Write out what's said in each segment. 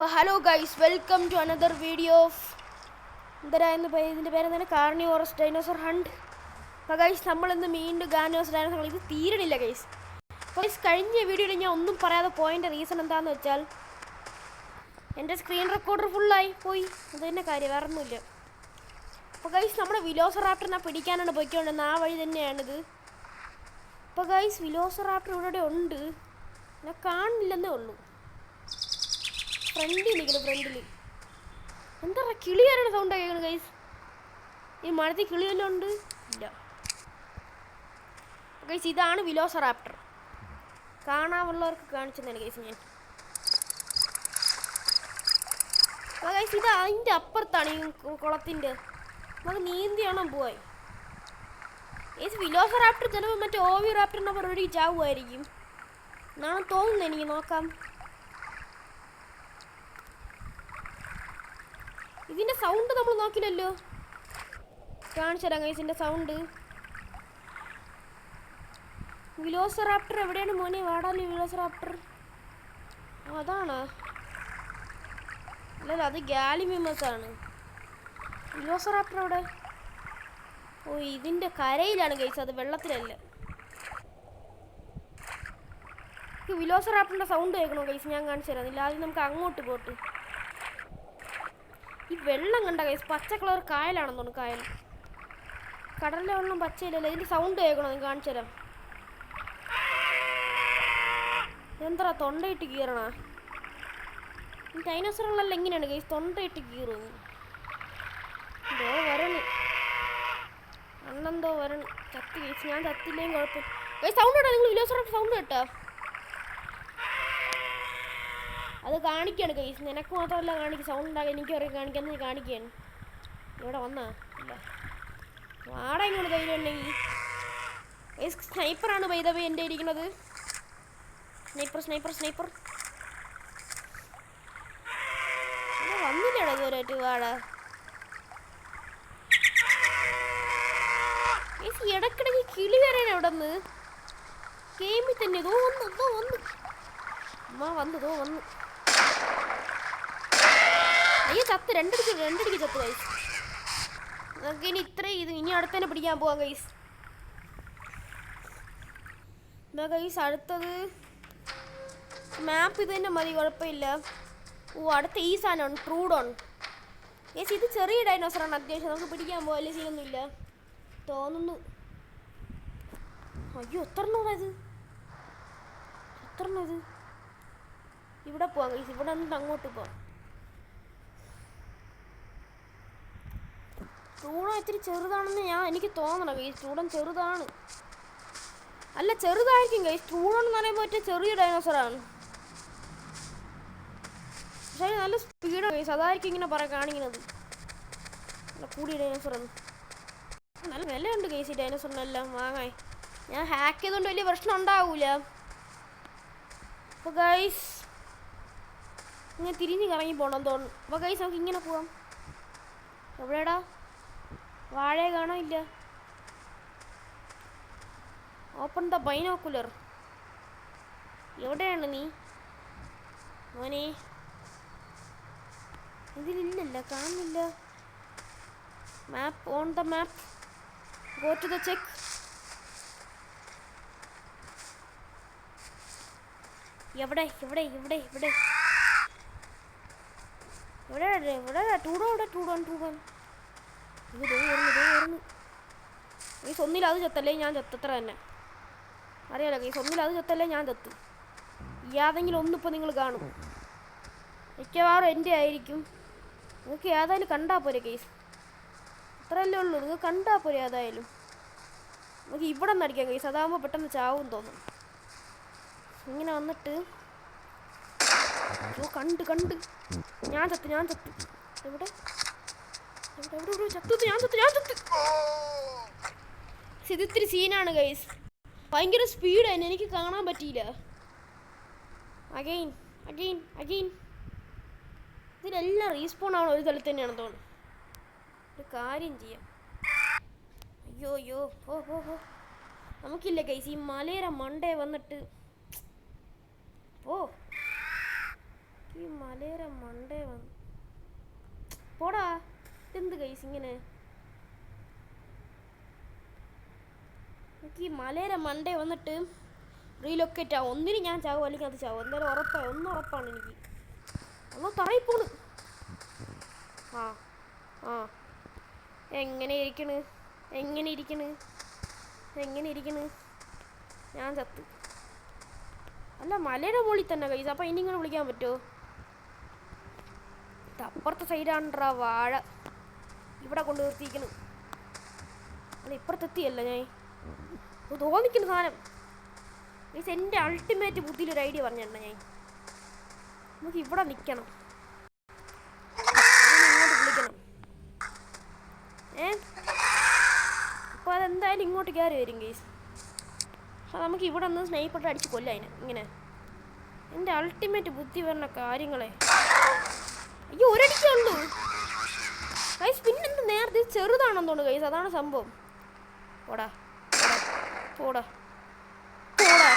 Hello guys, welcome to another video of ഇതിൻ്റെ പേരെന്താണ് carnivorous dinosaur hunt. അപ്പോൾ guys നമ്മളിന്ന് വീണ്ടും കാർണിവോറസ് ഡൈനോസർ ഇത് തീരണില്ല ഗൈസ്. അപ്പോൾ ഗൈസ് കഴിഞ്ഞ വീഡിയോയിൽ ഞാൻ ഒന്നും പറയാതെ പോയിൻ്റെ റീസൺ എന്താണെന്ന് വെച്ചാൽ എൻ്റെ സ്ക്രീൻ റെക്കോർഡർ ഫുള്ളായി പോയി. അത് തന്നെ കാര്യം, വേറെ ഒന്നുമില്ല. അപ്പോൾ ഗൈസ് നമ്മുടെ വിലോസറാപ്റ്ററിനെ പിടിക്കാനാണ് പോയിക്കൊണ്ടിരുന്നത്, ആ വഴി തന്നെയാണിത്. അപ്പോൾ ഗൈസ് വിലോസറാപ്റ്റർ ഇവിടെ ഉണ്ട്, ഞാൻ കാണില്ലെന്നേ ഉള്ളൂ. ഫ്രണ്ടിൽ എന്താ കിളി വരണ സൗണ്ട് കേൾക്കണം ഗൈസ്. ഈ മഴത്തിൽ കിളി വല്ലതും ഉണ്ട്? ഇല്ല ഗൈസ്, ഇതാണ് വിലോസറാപ്റ്റർ. കാണാനുള്ളവർക്ക് കാണിച്ചു തന്നെ ഗൈസ് ഞാൻ. അപ്പോൾ ഗൈസ് ഇത് അതിൻ്റെ അപ്പുറത്താണ്, ഈ കുളത്തിൻ്റെ. നമുക്ക് നീന്തിയാണോ പോയി ഗൈസ്. വിലോസറാപ്റ്റർ ചിലപ്പോൾ മറ്റേ ഓവിറാപ്റ്ററിൻ്റെ പരിപാടി ചാവുമായിരിക്കും എന്നാണ് തോന്നുന്നത്, എനിക്ക് നോക്കാം. ഇതിൻ്റെ സൗണ്ട് നമ്മൾ നോക്കില്ലല്ലോ, കാണിച്ചു തരാം ഗൈസ്. ഇതിൻ്റെ സൗണ്ട് വിലോസറാപ്റ്റർ എവിടെയാണ് മോനെ? വാടാലി വിലോസറാപ്റ്റർ അതാണ്. അല്ലല്ല, അത് ഗാലിമിമസ് ആണ്. വിലോസറാപ്റ്റർ എവിടെ? ഓ, ഇതിൻ്റെ കരയിലാണ് ഗൈസ്, അത് വെള്ളത്തിലല്ല. വിലോസറാപ്റ്ററിൻ്റെ സൗണ്ട് കേൾക്കണോ ഗൈസ്? ഞാൻ കാണിച്ചു തരാം. ആദ്യം നമുക്ക് അങ്ങോട്ട് പോട്ട്. ഈ വെള്ളം കണ്ട ഗൈസ്, പച്ച കളർ കായലാണെന്ന് തോന്നുന്നു. കായൽ, കടലിലെ വെള്ളം പച്ചയില്ലല്ലോ. ഇതിൻ്റെ സൗണ്ട് കേൾക്കണോ? ഞാൻ കാണിച്ചു തരാം. എന്താ തൊണ്ടയിട്ട് കീറണ? ഡൈനോസറുകളെല്ലാം എങ്ങനെയാണ് ഗൈസ്, തൊണ്ടയിട്ട് കീറും. എന്തോ വരണു, അന്നെന്തോ വരണു. ചത്തി ഗൈസ്, ഞാൻ ചത്തില്ലേയും കുഴപ്പം ഗൈസ്. സൗണ്ട് കേട്ടോ നിങ്ങൾ? വിലോസറാപ്റ്റർ സൗണ്ട് കേട്ടോ? അത് കാണിക്കുകയാണ് ഗൈസ്, നിനക്ക് മാത്രമല്ല കാണിക്കുക. സൗണ്ട് ഉണ്ടാകാൻ എനിക്ക് അറിയാം, കാണിക്കാന്ന് കാണിക്കുകയാണ്. ഇവിടെ വന്നാ ഇല്ല, ആടെ ഇങ്ങോട്ട് ധൈര്യം ഉണ്ടെങ്കിൽ ഗൈസ്. സ്നൈപ്പറാണ് പൈതവ എൻ്റെ ഇരിക്കുന്നത്. സ്നൈപ്പർ വന്നില്ലേടാ ഇതുവരെയായിട്ട്. വാടാ ഗൈസ്, ഇടക്കിടക്ക് കിളി വരാൻ അവിടെ നിന്ന് ഗെയിമിൽ തന്നെ. വന്നു അയ്യോ, ചത്ത്. രണ്ടടിക്ക് ചത്ത് ഗൈസ്. നമുക്ക് ഇനി ഇനി അടുത്തന്നെ പിടിക്കാൻ പോവാം ഗൈസ്. എന്നാ ഗൈസ്, അടുത്തത് മാപ്പ് ഇത് തന്നെ മതി, കുഴപ്പമില്ല. ഓ, അടുത്ത ഈ സാധനമാണ് ട്രൂഡോൺ ഗൈസ്. ഇത് ചെറിയ ഡൈനോസറാണ്, അത്യാവശ്യം നമുക്ക് പിടിക്കാൻ പോകാല്ലേ, സീനൊന്നുമില്ല തോന്നുന്നു. അയ്യോ, എത്രണ്ണമാണ് ഇത്? ഇവിടെ പോവാം ഗൈസ്, ഇവിടെ നിന്ന് അങ്ങോട്ട് പോവാം. ട്രൂഡോൺ ഇത്തിരി ചെറുതാണെന്ന് എനിക്ക് തോന്നണം ഗൈസ്. ട്രൂഡോൺ ചെറുതാണ്, അല്ല ചെറുതായിരിക്കും ഗൈസ്. ട്രൂഡോൺ എന്ന് പറയുമ്പോൾ ഒറ്റ ചെറിയ ഡൈനോസറാണ്, പക്ഷേ നല്ല സ്പീഡാണ് ഗൈസ്. അതായിരിക്കും ഇങ്ങനെ കാണിക്കുന്നത് നല്ല കൂടിയ ഡൈനോസറാണ്. നല്ല വിലയുണ്ട് ഗൈസ് ഈ ഡൈനോസറിനെല്ലാം വാങ്ങാൻ. ഞാൻ ഹാക്ക് ചെയ്തുകൊണ്ട് വലിയ പ്രശ്നം ഉണ്ടാവൂല. അപ്പോൾ ഗൈസ് ഇങ്ങനെ തിരിഞ്ഞ് കറങ്ങി പോകണം തോന്നുന്നു. അപ്പോൾ ഗൈസ് നമുക്ക് ഇങ്ങനെ പോവാം. എവിടെടാ? വാഴയെ കാണാനില്ല. Open the binocular. എവിടെയാണ് നീ മോനെ? ഇതിലില്ലല്ല, കാണുന്നില്ല. Map, on the map, go to the check. എവിടെ ടൂഡോൺ ഇത് വരുന്നു. ഗൈസ് ഒന്നിൽ അത് ചത്തല്ലേ ഞാൻ ചത്തത്ര തന്നെ അറിയാലോ ഗൈസ്. ഒന്നിൽ അത് ചത്തല്ലേ ഞാൻ ചത്തു. യാതെങ്കിലും ഒന്നിപ്പോൾ നിങ്ങൾ കാണും, മിക്കവാറും എൻ്റെ ആയിരിക്കും. നിങ്ങൾക്ക് ഏതായാലും കണ്ടാൽ പോരെ ഗൈസ്, അത്രയല്ലേ ഉള്ളൂ. നിങ്ങൾക്ക് കണ്ടാൽ പോരെ ഏതായാലും. നമുക്ക് ഇവിടെ നിന്ന് അടിക്കാം ഗൈസ്, അതാകുമ്പോൾ പെട്ടെന്ന് ചാവും തോന്നും. ഇങ്ങനെ വന്നിട്ട് കണ്ട് ഞാൻ ചത്തു. എവിടെ ചത്തു? ഞാൻ ചത്തു. ഇതിത്തിരി സീനാണ് ഗൈസ്, ഭയങ്കര സ്പീഡാണ്, എനിക്ക് കാണാൻ പറ്റിയില്ല. അഗെയിൻ ഇതിലെല്ലാം റീസ്പോൺ ആവണം ഒരു സ്ഥലത്ത് തന്നെയാണ് തോന്നുന്നു. ഒരു കാര്യം ചെയ്യാം. അയ്യോ നമുക്കില്ല ഗൈസ്, ഈ മലയുടെ മണ്ടേ വന്നിട്ട് ഈ മലയുടെ മണ്ടേ വന്നു പോടാ. ഇതെന്ത് ഗൈസ് ഇങ്ങനെ? എനിക്ക് ഈ മലയുടെ മണ്ടേ വന്നിട്ട് റീലൊക്കേറ്റ് ആവും. ഒന്നിനും ഞാൻ ചാവും, അല്ലെങ്കിൽ അത് ചാവും. എന്തായാലും ഉറപ്പാണ്, ഉറപ്പാണ് എനിക്ക്. അമ്മ തറയിപ്പോണ്. ആ ആ എങ്ങനെ ഇരിക്കണ്? ഞാൻ ചത്തു. അല്ല മലയുടെ മുകളിൽ തന്നെ കൈസ്. അപ്പം ഇനി ഇങ്ങനെ വിളിക്കാൻ പറ്റുമോ? അപ്പുറത്തെ സൈഡാണ്ടാ വാഴ ഇവിടെ കൊണ്ട് നിർത്തിയിരിക്കണ്. അല്ല ഇപ്പുറത്തെത്തിയല്ല ഞാൻ തോന്നിക്കുന്ന സാധനം മീൻസ്. എൻ്റെ അൾട്ടിമേറ്റ് ബുദ്ധിയിലൊരു ഐഡിയ പറഞ്ഞിട്ടുണ്ട് ഞാൻ. നമുക്ക് ഇവിടെ നിൽക്കണം, ഇങ്ങോട്ട് വിളിക്കണം. അപ്പോൾ അതെന്തായാലും ഇങ്ങോട്ട് കയറി വരും കേസ്. അപ്പോൾ നമുക്ക് ഇവിടെ നിന്ന് സ്നൈപ്പർ അടിച്ച് കൊല്ലാം അതിനെ ഇങ്ങനെ. എൻ്റെ അൾട്ടിമേറ്റ് ബുദ്ധി പറഞ്ഞ കാര്യങ്ങളെ. അയ്യോ ഒരടിക്കുള്ളൂ കൈസ്. പിന്നെന്ത് നേരത്തെ ചെറുതാണെന്ന് തോന്നുന്നു കൈസ്, അതാണ് സംഭവം. പോടാ പോടാ പോടാ.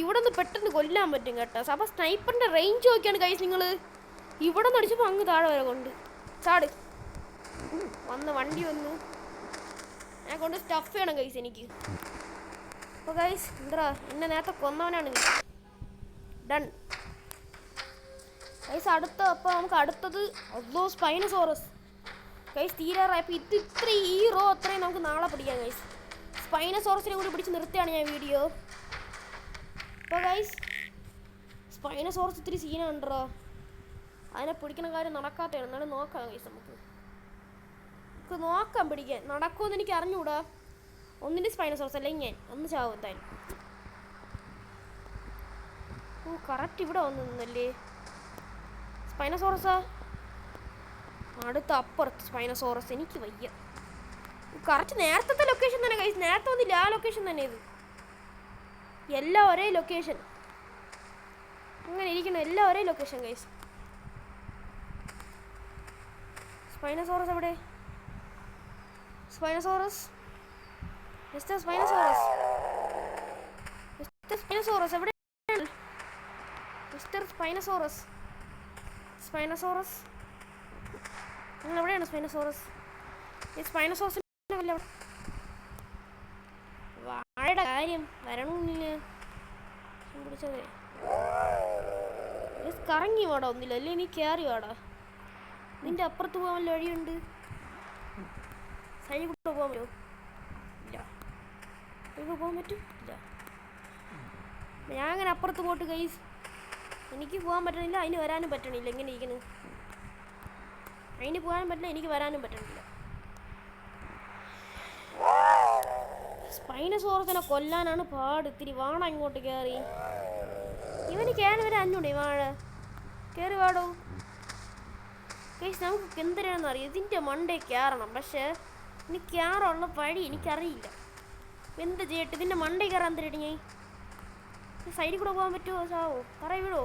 ഇവിടെ നിന്ന് പെട്ടെന്ന് കൊല്ലാൻ പറ്റും കേട്ടോ. അപ്പോൾ സ്നൈപ്പറിൻ്റെ റേഞ്ച് നോക്കിയാണ് കൈസ് നിങ്ങൾ. ഇവിടെ നിന്ന് അടിച്ചപ്പോൾ അങ്ങ് താഴെ വരെ കൊണ്ട് ചാട് വണ്ടി വന്നു. ഞാൻ കൊണ്ട് സ്റ്റഫ് ചെയ്യണം കൈസ് എനിക്ക്. അപ്പോൾ കൈസ് എന്താ എന്നെ നേരത്തെ കൊന്നവനാണ് ഡൺ കൈസ്. അപ്പോൾ നമുക്ക് അടുത്തത് അതോ സ്പൈനസോറസ് കൈസ്. തീരാറായി. അപ്പോൾ ഇത് ഇത്രയും ഈ റോ അത്രയും നമുക്ക് നാളെ പിടിക്കാം കൈസ്. സ്പൈനസോറസിനെ കൂടി പിടിച്ച് നിർത്തുകയാണ് ഞാൻ വീഡിയോ. അപ്പോൾ ഗൈസ് സ്പൈനസോറസ് ഇത്തിരി സീനാണ്ടോ. അതിനെ പിടിക്കുന്ന കാര്യം നടക്കാത്തതാണ്. എന്നാലും നോക്കാം ഗൈസ്. നമുക്ക് നോക്കാം പിടിക്കാൻ. നടക്കുമെന്ന് എനിക്ക് അറിഞ്ഞുകൂടാ. ഒന്നിൻ്റെ സ്പൈനസോറസ് അല്ലെങ്കിൽ ഞാൻ ഒന്ന് ചാവും എന്തായാലും. ഓ കറക്റ്റ് ഇവിടെ വന്നു നിന്നല്ലേ സ്പൈനസോറസാ. അടുത്ത അപ്പുറത്ത് സ്പൈനസോറസ്. എനിക്ക് വയ്യ. കറക്റ്റ് നേരത്തെ ലൊക്കേഷൻ തന്നെ കൈസ്. നേരത്തെ ഒന്നില്ല, ആ ലൊക്കേഷൻ തന്നെ ഇത്. എല്ലാം ഒരേ ലൊക്കേഷൻ. അങ്ങനെ ഇരിക്കണം, എല്ലാം ഒരേ ലൊക്കേഷൻ കൈസ്. സ്പൈനസോറസ് എവിടെ? സ്പൈനസോറസ് മിസ്റ്റർ സ്പൈനസോറസ്. മിസ്റ്റർ സ്പൈനസോറസ് എവിടെ? മിസ്റ്റർ സ്പൈനസോറസ്. സ്പൈനസോറസ് നിങ്ങൾ എവിടെയാണ് സ്പൈനസോറസ്? ഈ സ്പൈനസോറസ് വാഴയുടെ കാര്യം വരണമെന്നില്ല പിടിച്ചതേ. കറങ്ങി വാടാ ഒന്നില്ല, അല്ലേ നീ കയറി വാടാ. നിന്റെ അപ്പുറത്ത് പോകാൻ വല്ല വഴിയുണ്ട്? സൈനിക കൂടെ പോകാൻ പറ്റുമോ? ഇല്ല. ഇവിടെ പോകാൻ പറ്റും? ഇല്ല. ഞാൻ അങ്ങനെ അപ്പുറത്ത് പോട്ട് കൈസ്. എനിക്ക് പോകാൻ പറ്റണില്ല, അതിന് വരാനും പറ്റണില്ല. എങ്ങനെ ഇരിക്കുന്നു? അതിന് പോകാനും പറ്റില്ല, എനിക്ക് വരാനും പറ്റണില്ല. സ്പൈനസോറസിനെ കൊല്ലാനാണ് പാട്. ഇത്തിരി വാണ ഇങ്ങോട്ട് കയറി. ഇവന് കയറി വരെ അഞ്ഞൂടെ വാഴ. കയറി വാടോ കേസ്. നമുക്ക് എന്തിനാണെന്ന് അറിയാം. ഇതിൻ്റെ മണ്ടേ കയറണം. പക്ഷേ ഇനി കയറാനുള്ള വഴി എനിക്കറിയില്ല. എന്ത് ചെയ്യട്ടെ? ഇതിൻ്റെ മണ്ടേ കയറാൻ തരട്ടെ. ഞാൻ സൈഡിൽ കൂടെ പോകാൻ പറ്റുമോ? സാവോ തറയിൽ വീഴോ?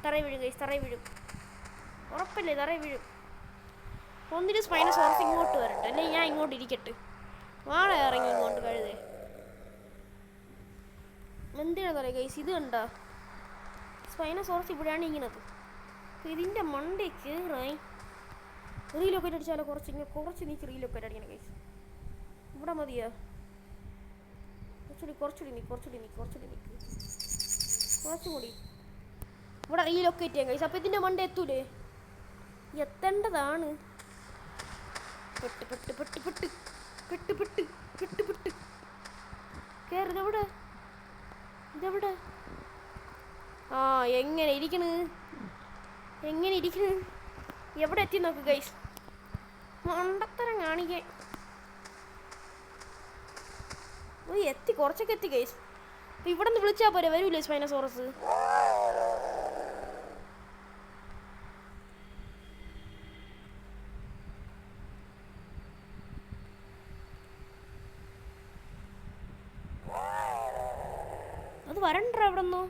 തറയിൽ വീഴും കേസ്, തറയിൽ വീഴും. ഉറപ്പല്ലേ തറയിൽ വീഴും. ഒന്നിന് സ്പൈനസോറസ് ഇങ്ങോട്ട് വരട്ടെ, അല്ലേ ഞാൻ ഇങ്ങോട്ട് ഇരിക്കട്ടെ. വാഴ ഇറങ്ങി ഇങ്ങോട്ട് കഴുതേ. എന്തിനാ പറയുക ഗൈസ്? ഇത് കണ്ടാ സ്പൈനസോറസ് ഇവിടെയാണ് ഇങ്ങനത്. ഇതിൻ്റെ മണ്ടയ്ക്ക് റീലൊക്കേറ്റ് അടിച്ചാലോ? കുറച്ച് നീക്ക് റീലൊക്കേറ്റ് അടിക്കണം ഗൈസ്. ഇവിടെ മതിയാ? കുറച്ചുകൂടി ഇവിടെ റീലൊക്കേറ്റ് ചെയ്യാം ഗൈസ്. അപ്പോൾ ഇതിൻ്റെ മണ്ട എത്തൂലേ? എത്തേണ്ടതാണ്. പെട്ട് കേറി. ഇതെവിടെ? ആ എങ്ങനെ ഇരിക്കണ്? എവിടെ എത്തി നോക്ക് ഗൈസ്. മണ്ടത്തരം കാണിക്കേ. എത്തി, കുറച്ചൊക്കെ എത്തി ഗൈസ്. അപ്പം ഇവിടെ നിന്ന് വിളിച്ചാൽ പോരെ? വരൂലേ സ്പൈനസോറസ്? അത് വരണ്ട ഇവിടെ നിന്നോ?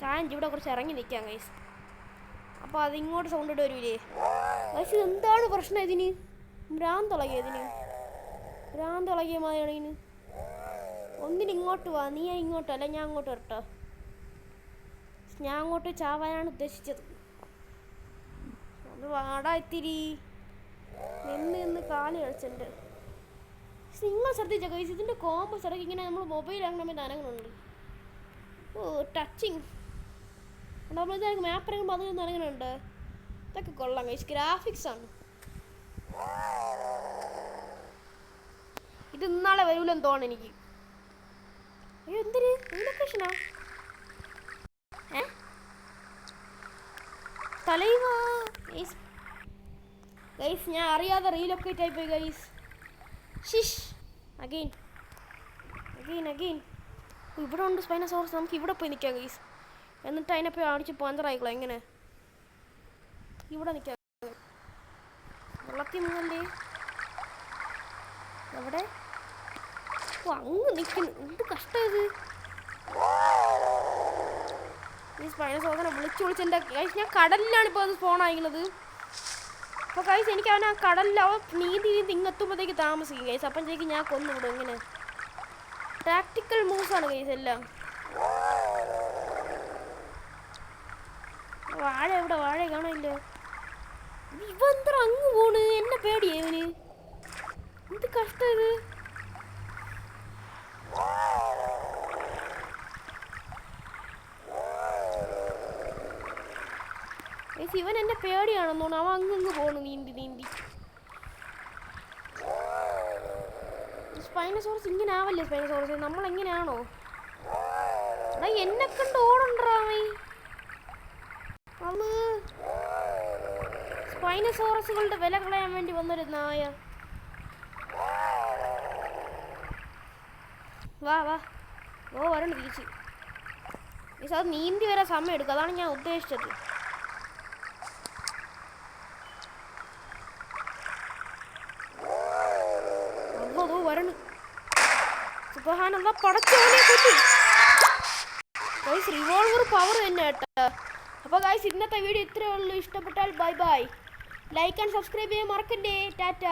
ഞാൻ ഇവിടെ കുറച്ച് ഇറങ്ങി നിൽക്കാം ഗൈസ്. അപ്പോൾ അതിങ്ങോട്ട് സൗണ്ട് ഇട്ട് വരൂലേ ഗൈസ്? എന്താണ് പ്രശ്നം ഇതിന്? ഭ്രാന്തിളകിയ മാതിരിയാണ് ഇതിന്. ഒന്നിനിങ്ങോട്ട് വാ, നീ ഇങ്ങോട്ടോ അല്ല ഞാൻ അങ്ങോട്ട് വരട്ടോ. ഞാൻ അങ്ങോട്ട് ചാവാനാണ് ഉദ്ദേശിച്ചത്. അത് വാടാ ഇത്തിരി നിന്ന് കാലി കളിച്ചിട്ടുണ്ട്. നിങ്ങൾ ശ്രദ്ധിച്ച കൈസ് ഇതിൻ്റെ കോമ്പസ് ഇടയ്ക്ക് ഇങ്ങനെ നമ്മൾ മൊബൈൽ അങ്ങനെ അനങ്ങുന്നുണ്ട്. ഓ ടച്ചിങ് നമ്മളത് മാപ്പ് ഇറങ്ങുമ്പോൾ അതിൽ അനങ്ങുന്നുണ്ട്. ഇതൊക്കെ കൊള്ളാം കൈസ്, ഗ്രാഫിക്സ് ആണ്. ഇത് ഇന്നാളെ വരൂലെന്ന് തോന്നുന്നു എനിക്ക്. അയ്യോ എന്തൊരു ലൊക്കേഷനാ തലയുവാ ഗൈസ്, ഞാൻ അറിയാതെ റീലൊക്കേറ്റ് ആയിപ്പോയി ഗൈസ്. ഷിഷ് again again again. ഇവിടെ ഉണ്ട് സ്പൈനോസോറസ്, നമുക്ക് ഇവിടെ പോയി നിൽക്കാം ഗൈസ്. എന്നിട്ട് അതിനെ പോയി അടിച്ച് പഞ്ചറായിക്കോളാം. എങ്ങനെ ഇവിടെ നിൽക്കാം? വെള്ളത്തിൽ മുങ്ങല്ലേ എവിടെ? ഓ അങ്ങ് നിൽക്കുന്നു. എന്ത് കഷ്ടം ഇത്. ഈ സ്പൈനോസോറസിനെ വിളിച്ച് എൻ്റെ ഗൈസ്, ഞാൻ കടലിലാണ് ഇപ്പോൾ അത് സ്പോൺ ആയിരിക്കുന്നത്. അപ്പോൾ ഗൈസ് എനിക്ക് അവൻ ആ കടലിൽ അവൻ നീന്തി ഇങ്ങെത്തുമ്പോഴത്തേക്ക് താമസിക്കും ഗൈസ്. അപ്പോഴത്തേക്ക് ഞാൻ കൊന്നുവിടും. ഇങ്ങനെ ടാക്ടിക്കൽ മൂവ്സാണ് ഗൈസ് എല്ലാം. വാഴ എവിടെ? വാഴ കാണില്ല. ഇവ എന്താ അങ്ങ് പോണ്? എന്നെ പേടിയേ ഇവന്. എന്ത് കഷ്ടം ഇത്. ഇവൻ എന്നെ പേടിയാണെന്ന് തോന്നുന്നു. അവൻ അങ്ങ് പോണു നീന്തി നീന്തി. സ്പൈനോസോറസ് ഇങ്ങനെ ആവല്ലേ? സ്പൈനോസോറസ് നമ്മളെങ്ങനെയാണോ? എടാ എന്നെ കണ്ട് ഓടണ്ടാവേ. അത് സ്പൈനോസോറസുകളുടെ വില കളയാൻ വേണ്ടി വന്നൊരു നായ. വാ വാ ഓ വരണ തിരിച്ച്. അത് നീന്തി വരാൻ സമയം എടുക്കും. അതാണ് ഞാൻ ഉദ്ദേശിച്ചത്. അതോ വരണു. സുബ്ഹാനല്ലാ പടച്ചോനെ കുത്തി. ഗൈസ് റിവോൾവർ പവർ തന്നെ കേട്ടോ. അപ്പോൾ ഗൈസ് ഇന്നത്തെ വീഡിയോ ഇത്രയേ ഉള്ളൂ. ഇഷ്ടപ്പെട്ടാൽ bye bye. Like and subscribe ചെയ്യാൻ മറക്കണ്ടേ. ടാറ്റ.